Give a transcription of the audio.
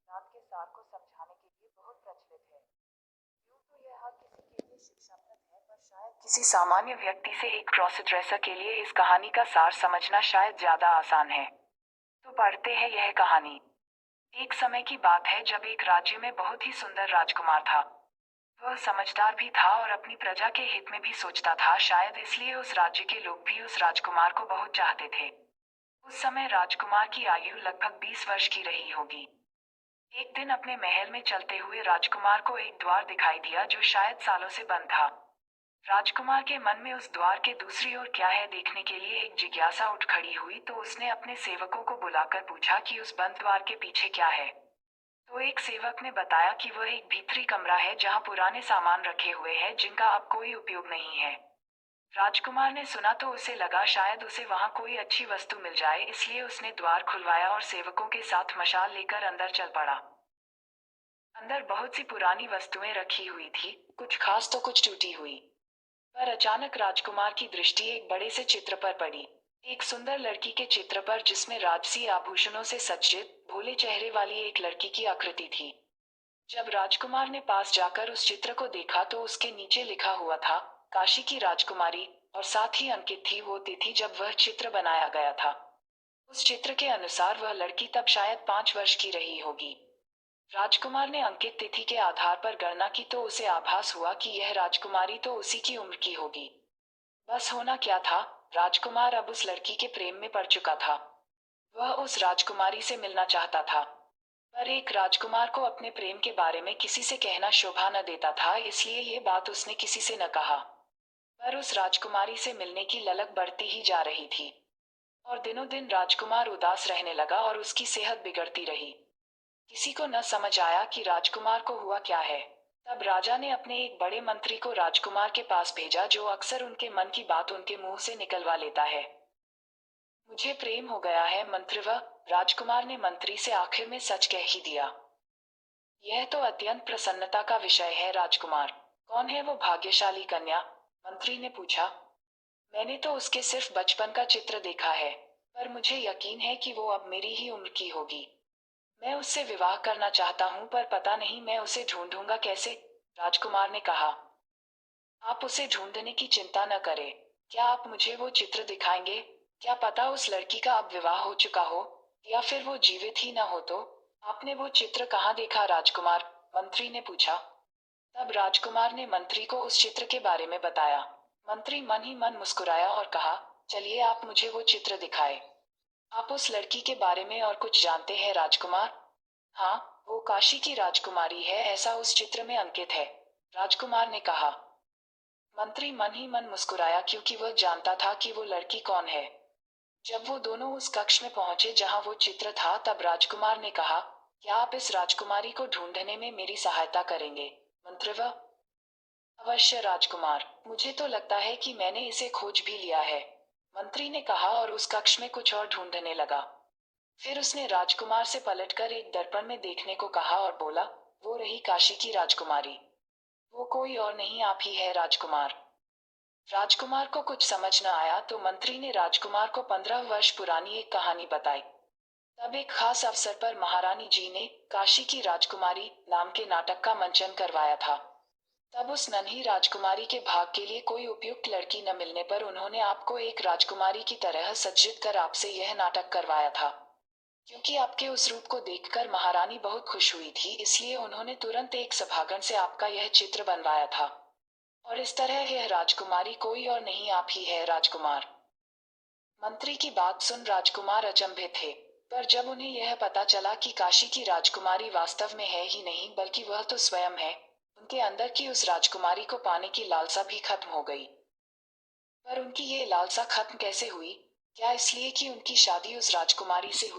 सिद्धांत के सार को समझाने के लिए बहुत प्रचलित है। यूं तो यह हर किसी के लिए शिक्षाप्रद है, पर शायद किसी सामान्य व्यक्ति से एक क्रॉस ड्रेसर के लिए इस कहानी का सार समझना शायद ज्यादा आसान है। तो पढ़ते हैं यह कहानी। एक समय की बात है जब एक राज्य में बहुत ही सुंदर राजकुमार था। वह समझदार भी था और अपनी प्रजा के हित में भी सोचता था, शायद इसलिए उस राज्य के लोग भी उस राजकुमार को बहुत चाहते थे। उस समय राजकुमार की आयु लगभग 20 वर्ष की रही होगी। एक दिन अपने महल में चलते हुए राजकुमार को एक द्वार दिखाई दिया जो शायद सालों से बंद था। राजकुमार के मन में उस द्वार के दूसरी ओर क्या है देखने के लिए एक जिज्ञासा उठ खड़ी हुई, तो उसने अपने सेवकों को बुलाकर पूछा कि उस बंद द्वार के पीछे क्या है। तो एक सेवक ने बताया कि वह एक भीतरी कमरा है जहां पुराने सामान रखे हुए हैं जिनका अब कोई उपयोग नहीं है। राजकुमार ने सुना तो उसे लगा शायद उसे वहां कोई अच्छी वस्तु मिल जाए, इसलिए उसने द्वार खुलवाया और सेवकों के साथ मशाल लेकर अंदर चल पड़ा। अंदर बहुत सी पुरानी वस्तुएं रखी हुई थी, कुछ खास तो कुछ टूटी हुई। पर अचानक राजकुमार की दृष्टि एक बड़े से चित्र पर पड़ी। एक सुंदर लड़की के चित्र पर, जिसमें राजसी आभूषणों से सज्जित भोले चेहरे वाली एक लड़की की आकृति थी। जब राजकुमार ने पास जाकर उस चित्र को देखा तो उसके नीचे लिखा हुआ था, काशी की राजकुमारी, और साथ ही अंकित थी वो तिथि जब वह चित्र बनाया गया था। उस चित्र के अनुसार वह लड़की तब शायद 5 वर्ष की रही होगी। राजकुमार ने अंकित तिथि के आधार पर गणना की तो उसे आभास हुआ कि यह राजकुमारी तो उसी की उम्र की होगी। बस होना क्या था, राजकुमार अब उस लड़की के प्रेम में पड़ चुका था। वह उस राजकुमारी से मिलना चाहता था, पर एक राजकुमार को अपने प्रेम के बारे में किसी से कहना शोभा न देता था, इसलिए ये बात उसने किसी से न कहा। पर उस राजकुमारी से मिलने की ललक बढ़ती ही जा रही थी, और दिनों दिन राजकुमार उदास रहने लगा और उसकी सेहत बिगड़ती रही। किसी को न समझ आया कि राजकुमार को हुआ क्या है। तब राजा ने अपने एक बड़े मंत्री को राजकुमार के पास भेजा, जो अक्सर उनके मन की बात उनके मुंह से निकलवा लेता है। मुझे प्रेम हो गया है मंत्रिव, राजकुमार ने मंत्री से आखिर में सच कह ही दिया। यह तो अत्यंत प्रसन्नता का विषय है राजकुमार। कौन है वो भाग्यशाली कन्या? मंत्री ने पूछा। मैंने तो उसके सिर्फ बचपन का चित्र देखा है, पर मुझे यकीन है कि वो अब मेरी ही उम्र की होगी। मैं उससे विवाह करना चाहता हूँ, पर पता नहीं मैं उसे ढूंढूंगा कैसे, राजकुमार ने कहा। आप उसे ढूंढने की चिंता न करें। क्या आप मुझे वो चित्र दिखाएंगे? क्या पता उस लड़की का अब विवाह हो चुका हो, या फिर वो जीवित ही न हो तो। आपने वो चित्र कहाँ देखा राजकुमार? मंत्री ने पूछा। तब राजकुमार ने मंत्री को उस चित्र के बारे में बताया। मंत्री मन ही मन मुस्कुराया और कहा, चलिए आप मुझे वो चित्र दिखाए। आप उस लड़की के बारे में और कुछ जानते हैं राजकुमार? हाँ, वो काशी की राजकुमारी है, ऐसा उस चित्र में अंकित है, राजकुमार ने कहा। मंत्री मन ही मन मुस्कुराया, क्योंकि वह जानता था कि वो लड़की कौन है। जब वो दोनों उस कक्ष में पहुंचे जहां वो चित्र था, तब राजकुमार ने कहा, क्या आप इस राजकुमारी को ढूंढने में मेरी सहायता करेंगे मंत्रिव? अवश्य राजकुमार, मुझे तो लगता है कि मैंने इसे खोज भी लिया है, मंत्री ने कहा और उस कक्ष में कुछ और ढूंढने लगा। फिर उसने राजकुमार से पलटकर एक दर्पण में देखने को कहा और बोला, वो रही काशी की राजकुमारी। वो कोई और नहीं, आप ही है राजकुमार। राजकुमार को कुछ समझ न आया तो मंत्री ने राजकुमार को 15 वर्ष पुरानी एक कहानी बताई। तब एक खास अवसर पर महारानी जी ने काशी की राजकुमारी नाम के नाटक का मंचन करवाया था। तब उस नन्ही राजकुमारी के भाग के लिए कोई उपयुक्त लड़की न मिलने पर उन्होंने आपको एक राजकुमारी की तरह सज्जित कर आपसे यह नाटक करवाया था। क्योंकि आपके उस रूप को देखकर महारानी बहुत खुश हुई थी, इसलिए उन्होंने तुरंत एक सभागण से आपका यह चित्र बनवाया था। और इस तरह यह राजकुमारी कोई और नहीं, आप ही है राजकुमार। मंत्री की बात सुन राजकुमार अचंभित थे, पर जब उन्हें यह पता चला कि काशी की राजकुमारी वास्तव में है ही नहीं बल्कि वह तो स्वयं है, उनके अंदर की उस राजकुमारी को पाने की लालसा भी खत्म हो गई। पर उनकी ये लालसा खत्म कैसे हुई? क्या इसलिए कि उनकी शादी उस राजकुमारी से हुई?